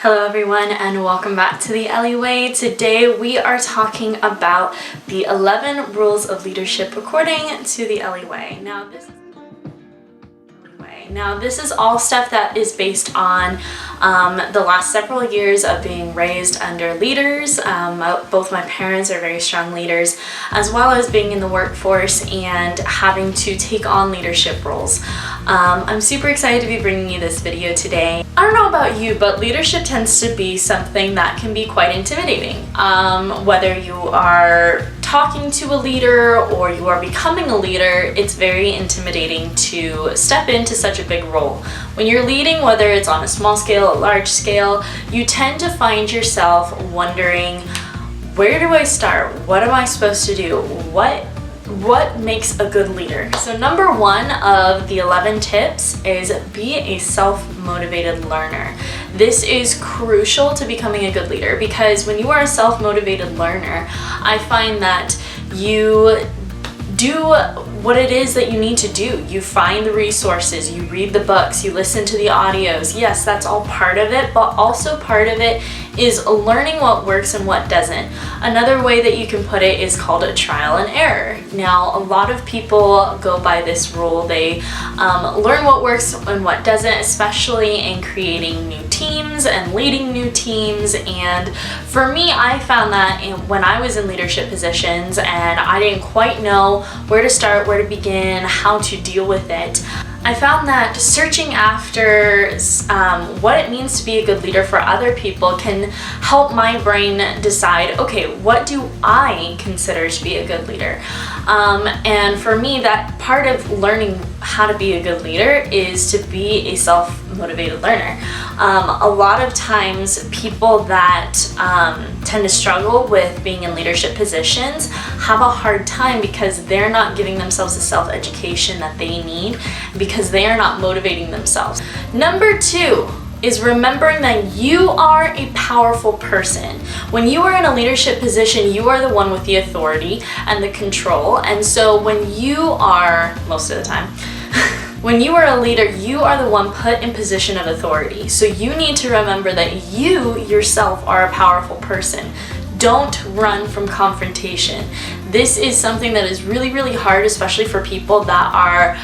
Hello everyone and welcome back to the Ellie Way. Today we are talking about the 11 rules of leadership according to the Ellie Way. Now this is all stuff that is based on the last several years of being raised under leaders. Both my parents are very strong leaders, as well as being in the workforce and having to take on leadership roles. I'm super excited to be bringing you this video today. I don't know about you, but leadership tends to be something that can be quite intimidating. Whether you are talking to a leader or you are becoming a leader, it's very intimidating to step into such a big role. When you're leading, whether it's on a small scale, a large scale, you tend to find yourself wondering, where do I start? What am I supposed to do? What makes a good leader? So number one of the 11 tips is be a self-motivated learner. This is crucial to becoming a good leader because when you are a self-motivated learner, I find that you do what it is that you need to do. You find the resources, you read the books, you listen to the audios. Yes, that's all part of it, but also part of it is learning what works and what doesn't. Another way that you can put it is called a trial and error. Now, a lot of people go by this rule. They learn what works and what doesn't, especially in creating new teams and leading new teams. And for me, I found that when I was in leadership positions and I didn't quite know where to start, where to begin, how to deal with it, I found that searching after what it means to be a good leader for other people can help my brain decide, okay, what do I consider to be a good leader? And for me, that part of learning how to be a good leader is to be a self-motivated learner. A lot of times people that tend to struggle with being in leadership positions have a hard time because they're not giving themselves the self-education that they need because they are not motivating themselves. Number two is remembering that you are a powerful person. When you are in a leadership position, you are the one with the authority and the control. And so when you are, most of the time, when you are a leader, you are the one put in position of authority. So you need to remember that you yourself are a powerful person. Don't run from confrontation. This is something that is really, really hard, especially for people that are,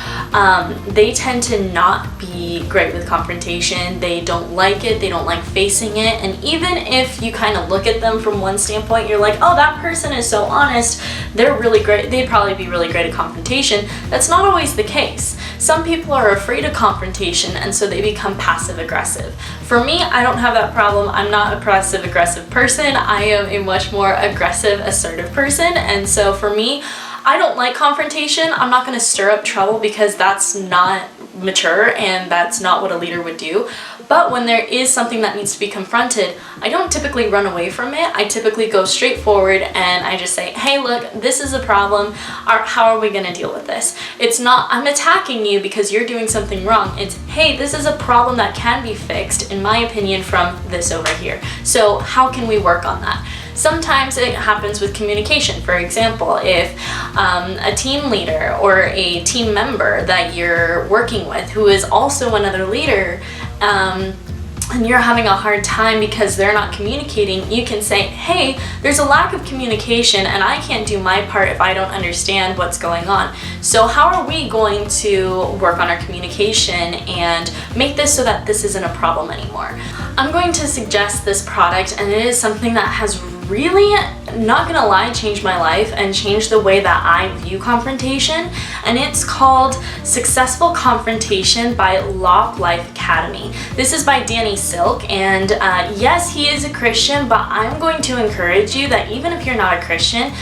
they tend to not be great with confrontation. They don't like it. They don't like facing it. And even if you kind of look at them from one standpoint, you're like, oh, that person is so honest. They're really great. They'd probably be really great at confrontation. That's not always the case. Some people are afraid of confrontation and so they become passive aggressive. For me, I don't have that problem. I'm not a passive aggressive person. I am a much more aggressive, assertive person. And so for me, I don't like confrontation. I'm not going to stir up trouble because that's not mature and that's not what a leader would do. But when there is something that needs to be confronted, I don't typically run away from it. I typically go straight forward and I just say, hey, look, this is a problem. How are we going to deal with this? It's not, I'm attacking you because you're doing something wrong. It's, hey, this is a problem that can be fixed, in my opinion, from this over here. So how can we work on that? Sometimes it happens with communication. For example, if a team leader or a team member that you're working with who is also another leader, and you're having a hard time because they're not communicating, you can say, hey, there's a lack of communication and I can't do my part if I don't understand what's going on. So how are we going to work on our communication and make this so that this isn't a problem anymore? I'm going to suggest this product, and it is something that has really, not gonna lie, changed my life and changed the way that I view confrontation. And it's called Successful Confrontation by Lop Life Academy. This is by Danny Silk, and yes, he is a Christian, but I'm going to encourage you that even if you're not a Christian,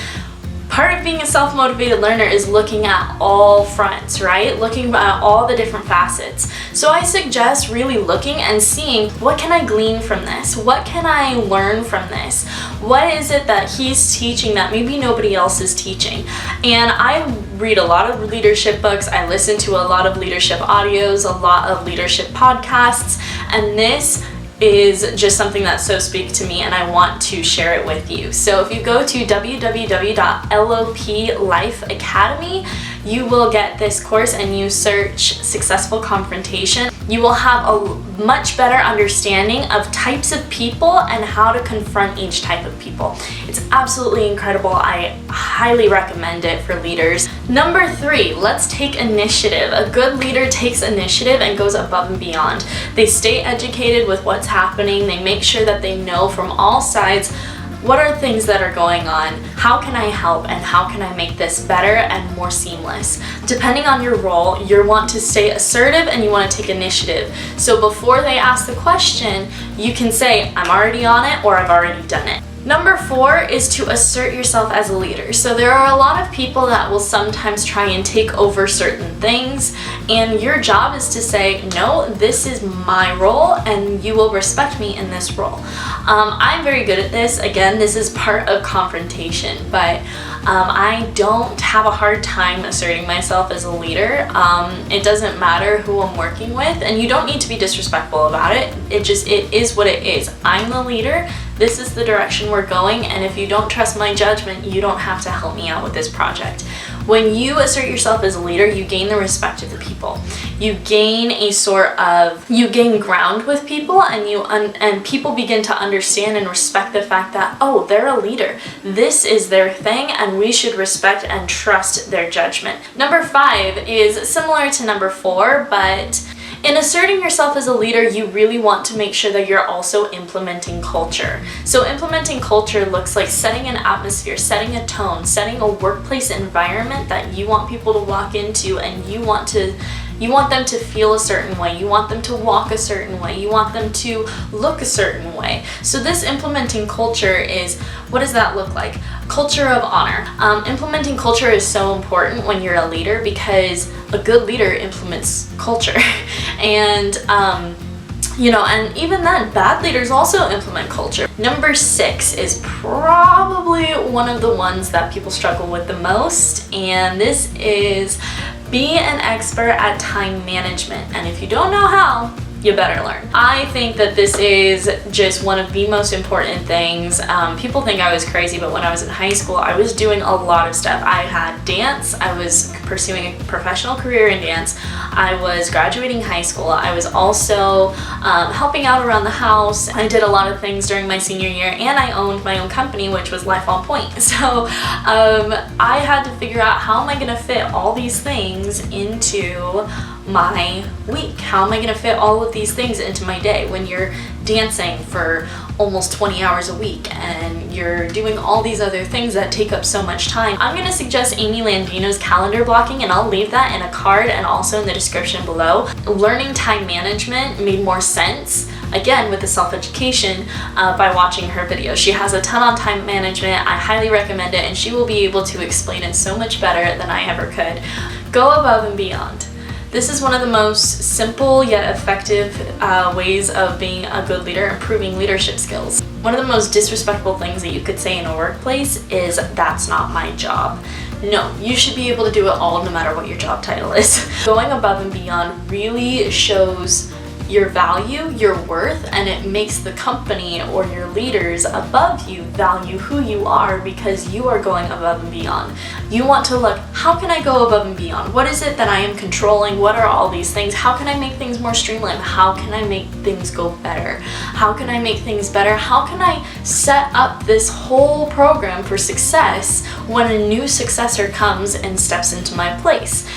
part of being a self-motivated learner is looking at all fronts, right? Looking at all the different facets. So I suggest really looking and seeing, what can I glean from this? What can I learn from this? What is it that he's teaching that maybe nobody else is teaching? And I read a lot of leadership books. I listen to a lot of leadership audios, a lot of leadership podcasts, and this is just something that so speaks to me and I want to share it with you. So if you go to www.loplifeacademy, you will get this course and you search successful confrontation, you will have a much better understanding of types of people and how to confront each type of people. It's absolutely incredible. I highly recommend it for leaders. Number 3, let's take initiative. A good leader takes initiative and goes above and beyond. They stay educated with what's happening. They make sure that they know from all sides what are things that are going on, how can I help, and how can I make this better and more seamless. Depending on your role, you want to stay assertive and you want to take initiative. So before they ask the question, you can say, I'm already on it, or I've already done it. Number 4 is to assert yourself as a leader. So there are a lot of people that will sometimes try and take over certain things, and your job is to say, no, this is my role and you will respect me in this role. I'm very good at this. Again, this is part of confrontation, but I don't have a hard time asserting myself as a leader. It doesn't matter who I'm working with, and you don't need to be disrespectful about it. It is what it is. I'm the leader. This is the direction we're going, and if you don't trust my judgment, you don't have to help me out with this project. When you assert yourself as a leader, you gain the respect of the people. You gain ground with people, and people begin to understand and respect the fact that, oh, they're a leader. This is their thing, and we should respect and trust their judgment. Number 5 is similar to number 4, but in asserting yourself as a leader, you really want to make sure that you're also implementing culture. So implementing culture looks like setting an atmosphere, setting a tone, setting a workplace environment that you want people to walk into, and you want them to feel a certain way, you want them to walk a certain way, you want them to look a certain way. So this implementing culture is, what does that look like? Culture of honor. Implementing culture is so important when you're a leader, because a good leader implements culture. And and even then, bad leaders also implement culture. Number 6 is probably one of the ones that people struggle with the most, and this is be an expert at time management. And if you don't know how, you better learn. I think that this is just one of the most important things. People think I was crazy, but when I was in high school, I was doing a lot of stuff. I had dance, I was pursuing a professional career in dance, I was graduating high school, I was also helping out around the house. I did a lot of things during my senior year, and I owned my own company, which was Life on Point. So I had to figure out, how am I gonna fit all these things into my week? How am I going to fit all of these things into my day when you're dancing for almost 20 hours a week and you're doing all these other things that take up so much time? I'm going to suggest Amy Landino's calendar blocking, and I'll leave that in a card and also in the description below. Learning time management made more sense, again, with the self-education by watching her videos. She has a ton on time management. I highly recommend it, and she will be able to explain it so much better than I ever could. Go above and beyond. This is one of the most simple yet effective ways of being a good leader, improving leadership skills. One of the most disrespectful things that you could say in a workplace is, that's not my job. No, you should be able to do it all no matter what your job title is. Going above and beyond really shows your value, your worth, and it makes the company or your leaders above you value who you are, because you are going above and beyond. You want to look, how can I go above and beyond? What is it that I am controlling? What are all these things? How can I make things more streamlined? How can I make things go better? How can I make things better? How can I set up this whole program for success when a new successor comes and steps into my place?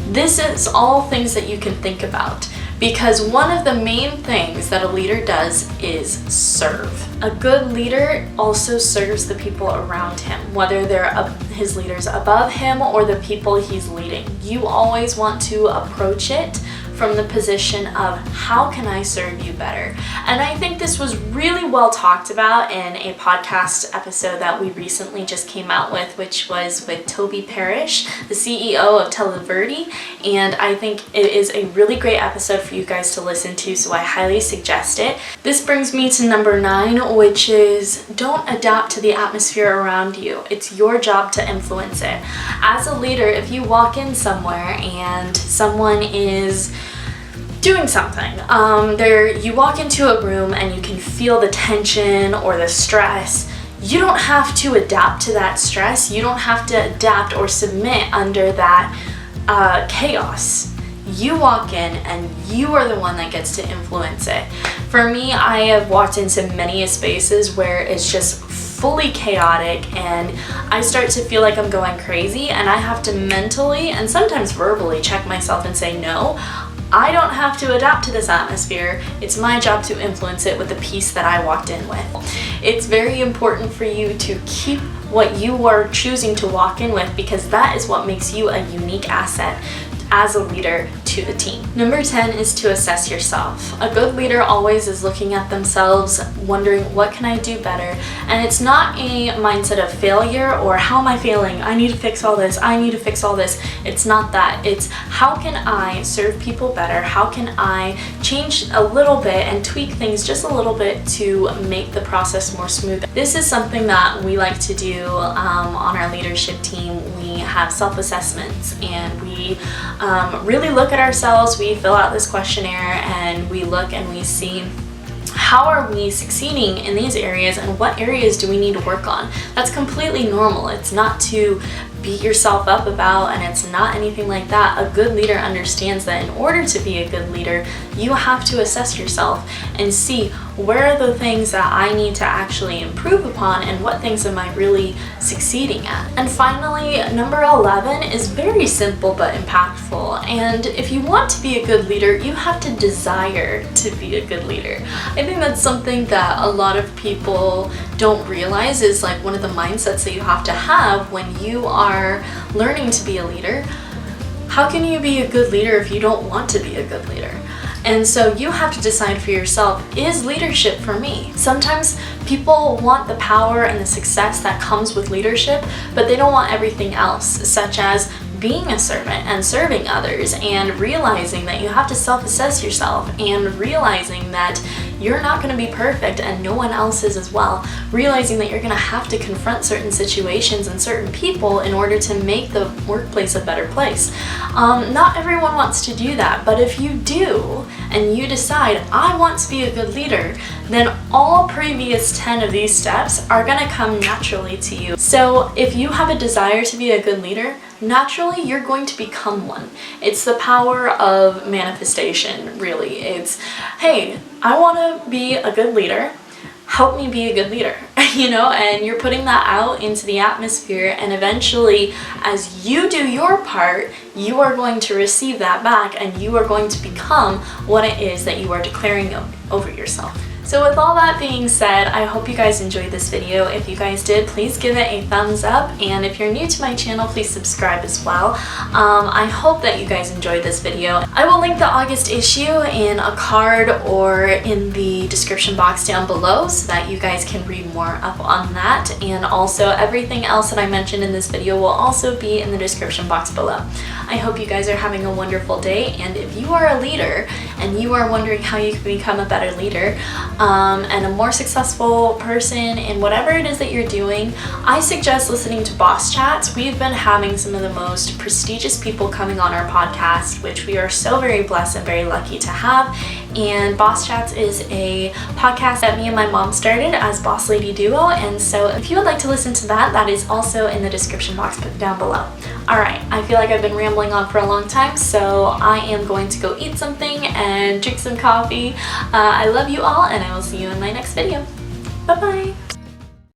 This is all things that you can think about, because one of the main things that a leader does is serve. A good leader also serves the people around him, whether they're his leaders above him or the people he's leading. You always want to approach it from the position of, how can I serve you better? And I think this was really well talked about in a podcast episode that we recently just came out with, which was with Toby Parrish, the CEO of Televerdi. And I think it is a really great episode for you guys to listen to, so I highly suggest it. This brings me to number 9, which is, don't adapt to the atmosphere around you. It's your job to influence it. As a leader, if you walk in somewhere and someone is doing something, you walk into a room and you can feel the tension or the stress, you don't have to adapt to that stress. You don't have to adapt or submit under that chaos, you walk in and you are the one that gets to influence it. For me, I have walked into many spaces where it's just fully chaotic and I start to feel like I'm going crazy, and I have to mentally and sometimes verbally check myself and say, no, I don't have to adapt to this atmosphere. It's my job to influence it with the piece that I walked in with. It's very important for you to keep what you are choosing to walk in with, because that is what makes you a unique asset as a leader to the team. Number 10 is to assess yourself. A good leader always is looking at themselves, wondering, what can I do better? And it's not a mindset of failure or how am I failing? I need to fix all this. I need to fix all this. It's not that. It's how can I serve people better? How can I change a little bit and tweak things just a little bit to make the process more smooth? This is something that we like to do on our leadership team. We have self-assessments and we really look at ourselves. We fill out this questionnaire and we look and we see how are we succeeding in these areas and what areas do we need to work on. That's completely normal. It's not to beat yourself up about, and it's not anything like that. A good leader understands that in order to be a good leader, you have to assess yourself and see where are the things that I need to actually improve upon and what things am I really succeeding at. And finally, number 11 is very simple but impactful. And if you want to be a good leader, you have to desire to be a good leader. I think that's something that a lot of people don't realize is like one of the mindsets that you have to have when you are learning to be a leader. How can you be a good leader if you don't want to be a good leader? And so you have to decide for yourself, is leadership for me? Sometimes people want the power and the success that comes with leadership, but they don't want everything else, such as being a servant and serving others, and realizing that you have to self-assess yourself, and realizing that you're not going to be perfect and no one else is as well. Realizing that you're going to have to confront certain situations and certain people in order to make the workplace a better place. Not everyone wants to do that, but if you do and you decide, I want to be a good leader, then all previous 10 of these steps are going to come naturally to you. So if you have a desire to be a good leader, naturally you're going to become one. It's the power of manifestation, really. It's, hey, I want to be a good leader. Help me be a good leader, you know, and you're putting that out into the atmosphere, and eventually as you do your part, you are going to receive that back and you are going to become what it is that you are declaring over yourself. So with all that being said, I hope you guys enjoyed this video. If you guys did, please give it a thumbs up, and if you're new to my channel, please subscribe as well. I hope that you guys enjoyed this video. I will link the August issue in a card or in the description box down below so that you guys can read more up on that, and also everything else that I mentioned in this video will also be in the description box below. I hope you guys are having a wonderful day, and if you are a leader and you are wondering how you can become a better leader, and a more successful person in whatever it is that you're doing, I suggest listening to B.O.S.S Chats. We've been having some of the most prestigious people coming on our podcast, which we are so very blessed and very lucky to have. And B.O.S.S Chats is a podcast that me and my mom started as Boss Lady Duo, and so if you would like to listen to that, that is also in the description box down below. Alright, I feel like I've been rambling on for a long time, so I am going to go eat something and drink some coffee. I love you all, and I will see you in my next video. Bye-bye!